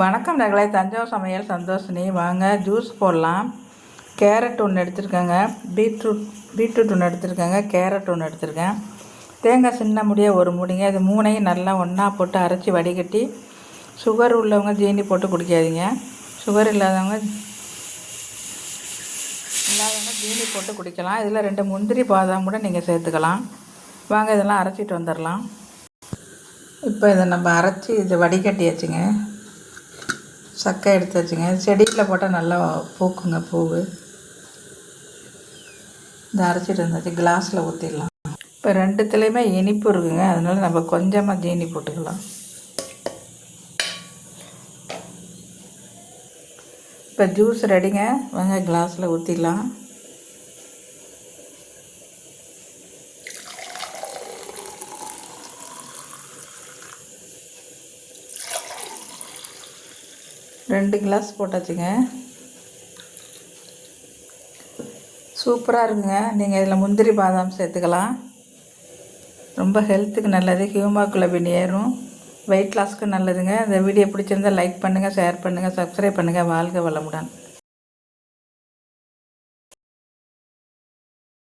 வணக்கம் நகலை, தஞ்சாவூர் சமையல் சந்தோஷினி. வாங்க ஜூஸ் போடலாம். கேரட் ஒன்று எடுத்துருக்கேங்க, பீட்ரூட் ஒன்று எடுத்துருக்கேங்க, கேரட் ஒன்று எடுத்துருக்கேன், தேங்காய் சின்ன முடியாக ஒரு மூடிங்க. இது மூணையும் நல்லா ஒன்றா போட்டு அரைச்சி வடிகட்டி, சுகர் உள்ளவங்க ஜீனி போட்டு குடிக்காதீங்க, சுகர் இல்லாதவங்க ஜீனி போட்டு குடிக்கலாம். இதில் 2 முந்திரி பாதாம் கூட நீங்கள் சேர்த்துக்கலாம். வாங்க இதெல்லாம் அரைச்சிட்டு வந்துடலாம். இப்போ இதை நம்ம அரைச்சி இதை வடிகட்டியாச்சுங்க. சக்கை எடுத்து வச்சுங்க. செடியில் போட்டால் நல்லா பூக்குங்க பூவு. இந்த அரைச்சிட்டு வந்தாச்சு, கிளாஸில் ஊற்றிடலாம். இப்போ 2த்துலேயுமே இனிப்பு இருக்குங்க, அதனால நம்ம கொஞ்சமாக ஜீனி போட்டுக்கலாம். இப்போ ஜூஸ் ரெடிங்க, வாங்க கிளாஸில் ஊற்றிடலாம். ரெண்டு கிளாஸ் போட்டாச்சுங்க. சூப்பராக இருக்குங்க. நீங்கள் இதில் முந்திரி பாதாம் சேர்த்துக்கலாம். ரொம்ப ஹெல்த்துக்கு நல்லது, ஹியூமோகுளோபின் ஏறும், வெயிட் லாஸ்க்கு நல்லதுங்க. இந்த வீடியோ பிடிச்சிருந்தால் லைக் பண்ணுங்கள், ஷேர் பண்ணுங்கள், சப்ஸ்கிரைப் பண்ணுங்கள். வாழ்க வளமுடன்.